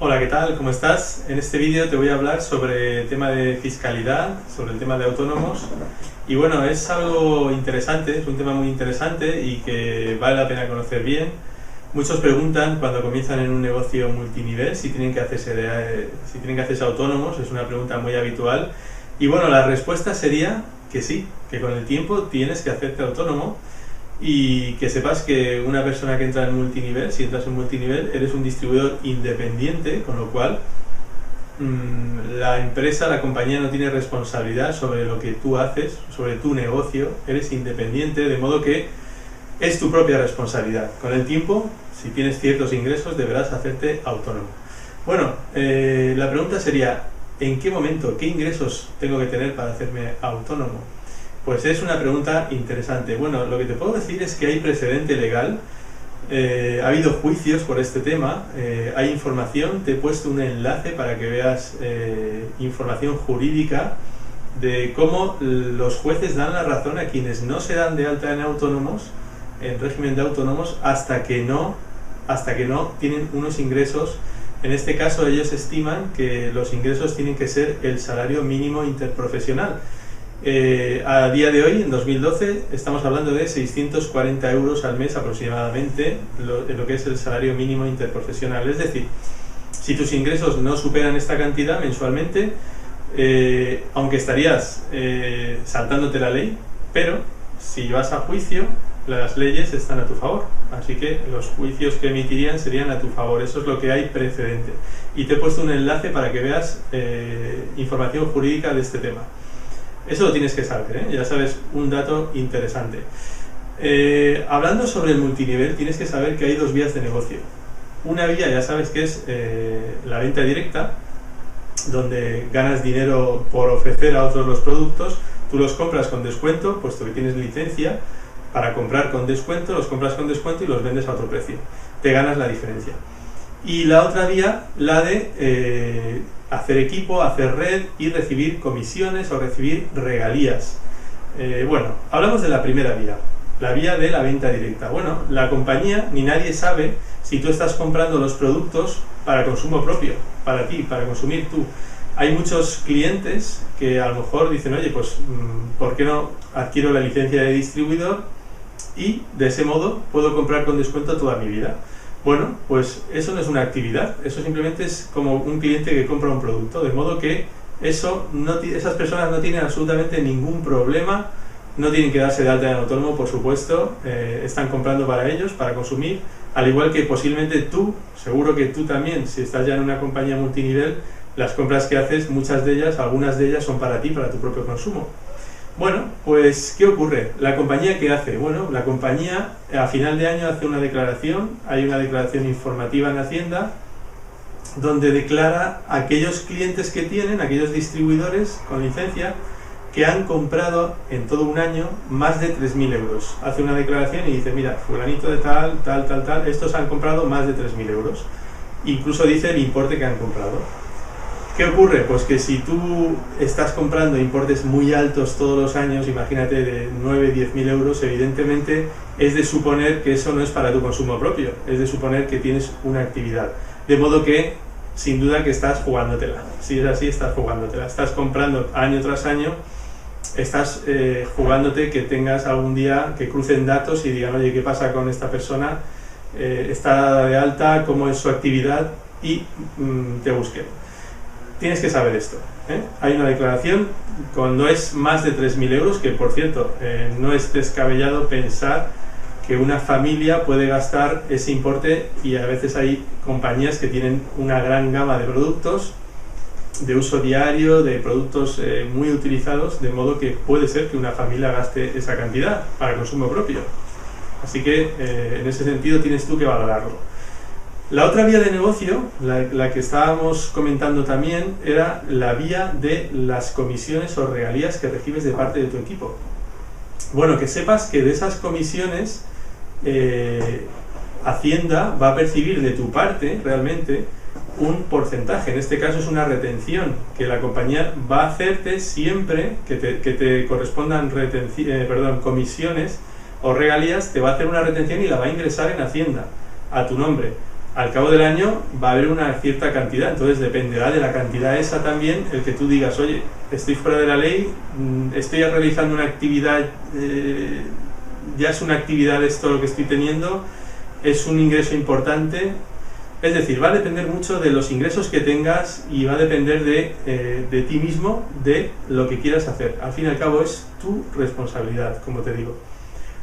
Hola, ¿qué tal? ¿Cómo estás? En este vídeo te voy a hablar sobre el tema de fiscalidad, sobre el tema de autónomos. Y bueno, es algo interesante, es un tema muy interesante y que vale la pena conocer bien. Muchos preguntan cuando comienzan en un negocio multinivel si tienen que hacerse autónomos, es una pregunta muy habitual. Y bueno, la respuesta sería que sí, que con el tiempo tienes que hacerte autónomo. Y que sepas que una persona que entra en multinivel, si entras en multinivel, eres un distribuidor independiente, con lo cual la empresa, la compañía no tiene responsabilidad sobre lo que tú haces, sobre tu negocio, eres independiente, de modo que es tu propia responsabilidad. Con el tiempo, si tienes ciertos ingresos, deberás hacerte autónomo. Bueno, la pregunta sería, ¿en qué momento, qué ingresos tengo que tener para hacerme autónomo? Pues es una pregunta interesante. Bueno, lo que te puedo decir es que hay precedente legal, ha habido juicios por este tema, hay información, te he puesto un enlace para que veas información jurídica de cómo los jueces dan la razón a quienes no se dan de alta en autónomos, en régimen de autónomos, hasta que no tienen unos ingresos. En este caso ellos estiman que los ingresos tienen que ser el salario mínimo interprofesional. A día de hoy, en 2012, estamos hablando de 640 euros al mes aproximadamente, lo que es el salario mínimo interprofesional. Es decir, si tus ingresos no superan esta cantidad mensualmente, aunque estarías saltándote la ley, pero si vas a juicio, las leyes están a tu favor. Así que los juicios que emitirían serían a tu favor. Eso es lo que hay precedente. Y te he puesto un enlace para que veas información jurídica de este tema. Eso lo tienes que saber, ya sabes, un dato interesante. Hablando sobre el multinivel, tienes que saber que hay dos vías de negocio. Una vía, ya sabes que es la venta directa, donde ganas dinero por ofrecer a otros los productos. Tú los compras con descuento, puesto que tienes licencia para comprar con descuento, los compras con descuento y los vendes a otro precio. Te ganas la diferencia. Y la otra vía, la de hacer equipo, hacer red y recibir comisiones o recibir regalías. Bueno, hablamos de la primera vía, la vía de la venta directa. Bueno, la compañía ni nadie sabe si tú estás comprando los productos para consumo propio, para ti, para consumir tú. Hay muchos clientes que a lo mejor dicen, oye, pues ¿por qué no adquiero la licencia de distribuidor y de ese modo puedo comprar con descuento toda mi vida? Bueno, pues eso no es una actividad, eso simplemente es como un cliente que compra un producto, de modo que esas personas no tienen absolutamente ningún problema, no tienen que darse de alta en autónomo, por supuesto, están comprando para ellos, para consumir, al igual que posiblemente tú, seguro que tú también, si estás ya en una compañía multinivel, las compras que haces, muchas de ellas, algunas de ellas son para ti, para tu propio consumo. Bueno, pues ¿qué ocurre? ¿La compañía qué hace? Bueno, la compañía a final de año hace una declaración, hay una declaración informativa en Hacienda, donde declara a aquellos clientes que tienen, aquellos distribuidores con licencia, que han comprado en todo un año más de 3.000 euros. Hace una declaración y dice, mira, fulanito de tal, estos han comprado más de 3.000 euros. Incluso dice el importe que han comprado. ¿Qué ocurre? Pues que si tú estás comprando importes muy altos todos los años, imagínate de 9-10.000 euros, evidentemente es de suponer que eso no es para tu consumo propio, es de suponer que tienes una actividad. De modo que, sin duda que estás jugándotela. Si es así, estás jugándotela. Estás comprando año tras año, estás jugándote que tengas algún día que crucen datos y digan, oye, ¿qué pasa con esta persona? Está de alta, ¿cómo es su actividad? Y te busquen. Tienes que saber esto. Hay una declaración, cuando es más de 3.000 euros, que por cierto, no es descabellado pensar que una familia puede gastar ese importe, y a veces hay compañías que tienen una gran gama de productos de uso diario, de productos muy utilizados, de modo que puede ser que una familia gaste esa cantidad para consumo propio. Así que en ese sentido tienes tú que valorarlo. La otra vía de negocio, la que estábamos comentando también, era la vía de las comisiones o regalías que recibes de parte de tu equipo. Bueno, que sepas que de esas comisiones Hacienda va a percibir de tu parte realmente un porcentaje. En este caso es una retención que la compañía va a hacerte siempre que te correspondan comisiones o regalías, te va a hacer una retención y la va a ingresar en Hacienda a tu nombre. al cabo del año va a haber una cierta cantidad, entonces dependerá de la cantidad esa también el que tú digas, oye, estoy fuera de la ley, estoy realizando una actividad, ya es una actividad esto lo que estoy teniendo, es un ingreso importante. Es decir, va a depender mucho de los ingresos que tengas y va a depender de ti mismo, de lo que quieras hacer. Al fin y al cabo es tu responsabilidad, como te digo.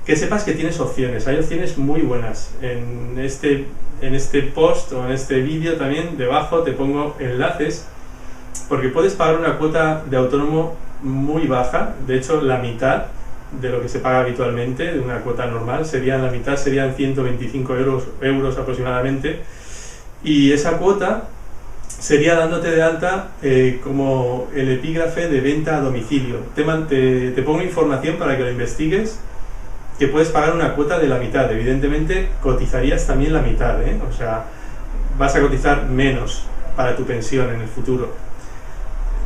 Que sepas que tienes opciones, hay opciones muy buenas. En este post o en este vídeo también debajo te pongo enlaces, porque puedes pagar una cuota de autónomo muy baja, de hecho la mitad de lo que se paga habitualmente, de una cuota normal, la mitad serían 125 euros aproximadamente. Y esa cuota sería dándote de alta como el epígrafe de venta a domicilio. Te pongo información para que lo investigues, que puedes pagar una cuota de la mitad. Evidentemente cotizarías también la mitad, o sea, vas a cotizar menos para tu pensión en el futuro.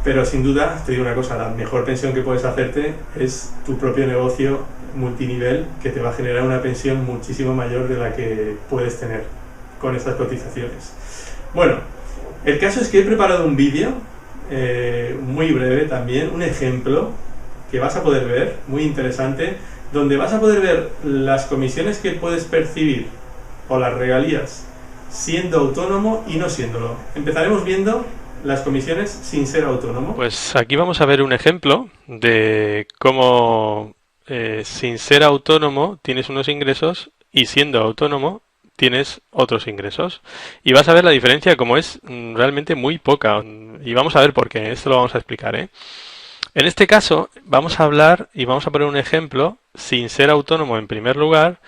Pero sin duda, te digo una cosa, la mejor pensión que puedes hacerte es tu propio negocio multinivel, que te va a generar una pensión muchísimo mayor de la que puedes tener con estas cotizaciones. Bueno, el caso es que he preparado un vídeo muy breve también, un ejemplo que vas a poder ver, muy interesante, donde vas a poder ver las comisiones que puedes percibir o las regalías siendo autónomo y no siéndolo. Empezaremos viendo las comisiones sin ser autónomo. Pues aquí vamos a ver un ejemplo de cómo sin ser autónomo tienes unos ingresos y siendo autónomo tienes otros ingresos. Y vas a ver la diferencia como es realmente muy poca. Y vamos a ver por qué. Esto lo vamos a explicar, En este caso vamos a hablar y vamos a poner un ejemplo sin ser autónomo en primer lugar,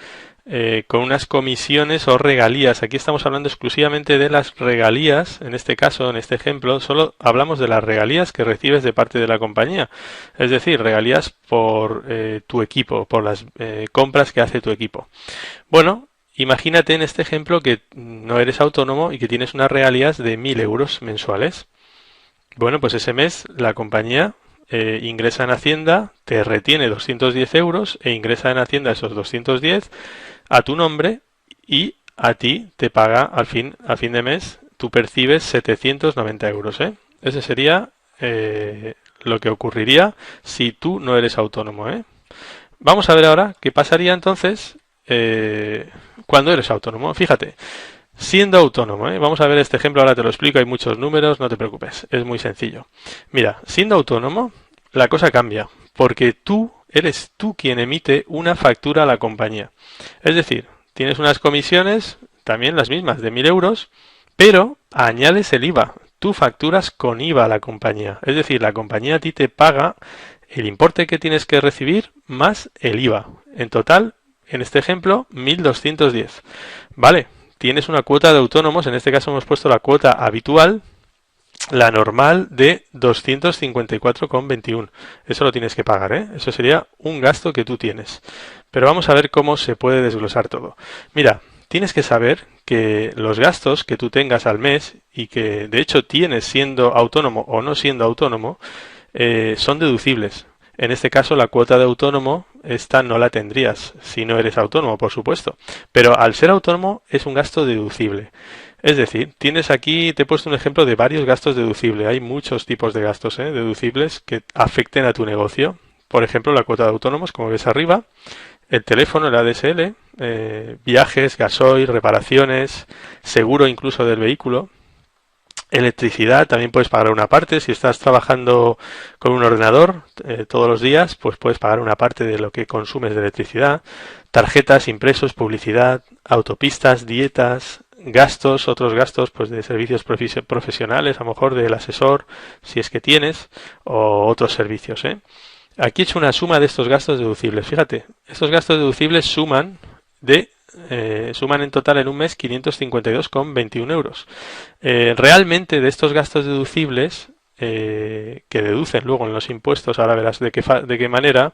con unas comisiones o regalías. Aquí estamos hablando exclusivamente de las regalías. En este caso, en este ejemplo, solo hablamos de las regalías que recibes de parte de la compañía. Es decir, regalías por tu equipo, por las compras que hace tu equipo. Bueno, imagínate en este ejemplo que no eres autónomo y que tienes unas regalías de 1.000 euros mensuales. Bueno, pues ese mes la compañía ingresa en Hacienda, te retiene 210 euros e ingresa en Hacienda esos 210 a tu nombre y a ti te paga al fin de mes, tú percibes 790 euros. Ese sería lo que ocurriría si tú no eres autónomo. Vamos a ver ahora qué pasaría entonces cuando eres autónomo. Fíjate, siendo autónomo, vamos a ver este ejemplo, ahora te lo explico, hay muchos números, no te preocupes, es muy sencillo. Mira, siendo autónomo, la cosa cambia, porque eres tú quien emite una factura a la compañía. Es decir, tienes unas comisiones, también las mismas, de 1.000 euros, pero añades el IVA. Tú facturas con IVA a la compañía. Es decir, la compañía a ti te paga el importe que tienes que recibir más el IVA. En total, en este ejemplo, 1.210. Vale, tienes una cuota de autónomos, en este caso hemos puesto la cuota habitual, la normal de 254,21. Eso lo tienes que pagar, Eso sería un gasto que tú tienes. Pero vamos a ver cómo se puede desglosar todo. Mira, tienes que saber que los gastos que tú tengas al mes y que de hecho tienes siendo autónomo o no siendo autónomo, son deducibles. En este caso la cuota de autónomo, esta no la tendrías si no eres autónomo, por supuesto. Pero al ser autónomo es un gasto deducible. Es decir, tienes aquí, te he puesto un ejemplo de varios gastos deducibles. Hay muchos tipos de gastos deducibles que afecten a tu negocio. Por ejemplo, la cuota de autónomos, como ves arriba, el teléfono, el ADSL, viajes, gasoil, reparaciones, seguro incluso del vehículo. Electricidad, también puedes pagar una parte. Si estás trabajando con un ordenador todos los días, pues puedes pagar una parte de lo que consumes de electricidad. Tarjetas, impresos, publicidad, autopistas, dietas, gastos, otros gastos pues de servicios profesionales, a lo mejor del asesor, si es que tienes, o otros servicios. Aquí he hecho una suma de estos gastos deducibles. Fíjate, estos gastos deducibles suman en total en un mes 552,21 euros. Realmente de estos gastos deducibles que deducen luego en los impuestos, ahora verás de qué manera,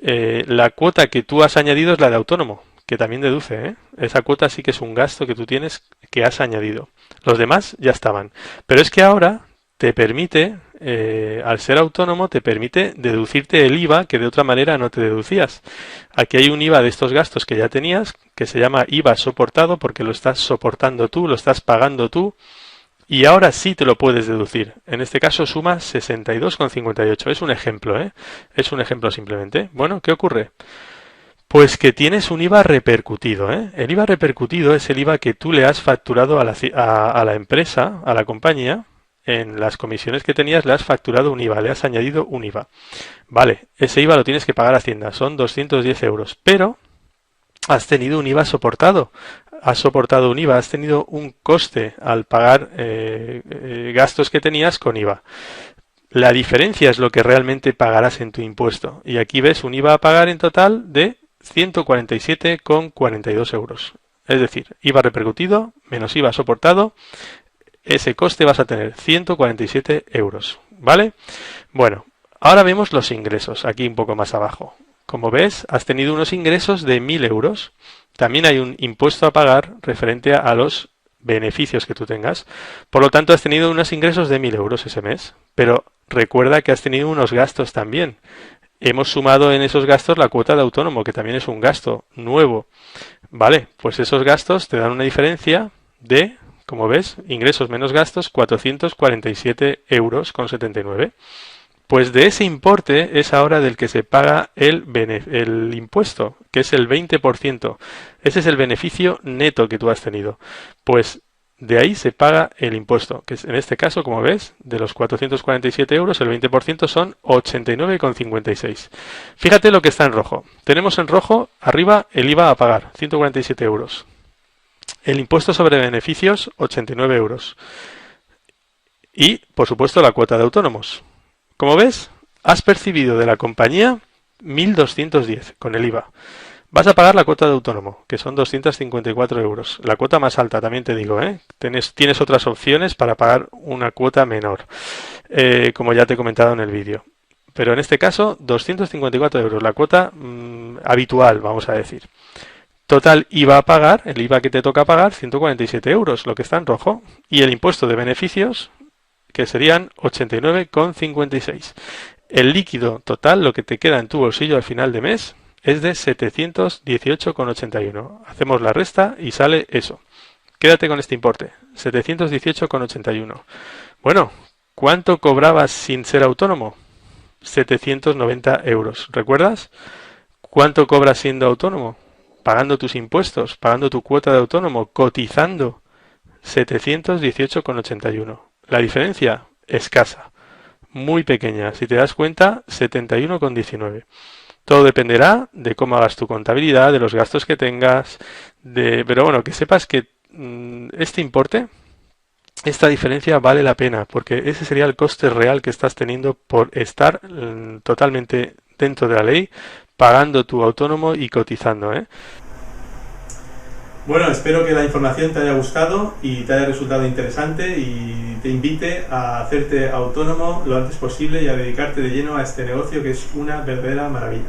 la cuota que tú has añadido es la de autónomo, que también deduce. Esa cuota sí que es un gasto que tú tienes que has añadido. Los demás ya estaban. Pero es que ahora te permite al ser autónomo, te permite deducirte el IVA que de otra manera no te deducías. Aquí hay un IVA de estos gastos que ya tenías, que se llama IVA soportado, porque lo estás soportando tú, lo estás pagando tú, y ahora sí te lo puedes deducir. En este caso suma 62,58. Es un ejemplo, ¿eh? Es un ejemplo simplemente. Bueno, ¿qué ocurre? Pues que tienes un IVA repercutido, ¿eh? El IVA repercutido es el IVA que tú le has facturado a la empresa, a la compañía. En las comisiones que tenías le has facturado un IVA, le has añadido un IVA. Vale, ese IVA lo tienes que pagar a Hacienda, son 210 euros, pero has tenido un IVA soportado. Has soportado un IVA, has tenido un coste al pagar gastos que tenías con IVA. La diferencia es lo que realmente pagarás en tu impuesto. Y aquí ves un IVA a pagar en total de 147,42 euros. Es decir, IVA repercutido menos IVA soportado, ese coste vas a tener 147 euros. ¿Vale? Bueno, ahora vemos los ingresos, aquí un poco más abajo. Como ves, has tenido unos ingresos de 1.000 euros. También hay un impuesto a pagar referente a los beneficios que tú tengas. Por lo tanto, has tenido unos ingresos de 1.000 euros ese mes. Pero recuerda que has tenido unos gastos también. Hemos sumado en esos gastos la cuota de autónomo, que también es un gasto nuevo. Vale, pues esos gastos te dan una diferencia de, como ves, ingresos menos gastos, 447 euros con 79. Pues de ese importe es ahora del que se paga el impuesto, que es el 20%. Ese es el beneficio neto que tú has tenido. Pues de ahí se paga el impuesto, que es, en este caso, como ves, de los 447 euros, el 20% son 89,56. Fíjate lo que está en rojo. Tenemos en rojo, arriba, el IVA a pagar, 147 euros. El impuesto sobre beneficios, 89 euros. Y, por supuesto, la cuota de autónomos. Como ves, has percibido de la compañía 1.210 con el IVA. Vas a pagar la cuota de autónomo, que son 254 euros. La cuota más alta, también te digo, ¿eh? Tienes otras opciones para pagar una cuota menor, como ya te he comentado en el vídeo. Pero en este caso, 254 euros, la cuota habitual, vamos a decir. Total IVA a pagar, el IVA que te toca pagar, 147 euros, lo que está en rojo. Y el impuesto de beneficios, que serían 89,56. El líquido total, lo que te queda en tu bolsillo al final de mes, es de 718,81. Hacemos la resta y sale eso. Quédate con este importe, 718,81. Bueno, ¿cuánto cobrabas sin ser autónomo? 790 euros. ¿Recuerdas? ¿Cuánto cobras siendo autónomo? Pagando tus impuestos, pagando tu cuota de autónomo, cotizando. 718,81. La diferencia, escasa, muy pequeña. Si te das cuenta, 71,19. Todo dependerá de cómo hagas tu contabilidad, de los gastos que tengas, pero bueno, que sepas que este importe, esta diferencia vale la pena, porque ese sería el coste real que estás teniendo por estar totalmente dentro de la ley, pagando tu autónomo y cotizando, ¿eh? Bueno, espero que la información te haya gustado y te haya resultado interesante y te invite a hacerte autónomo lo antes posible y a dedicarte de lleno a este negocio que es una verdadera maravilla.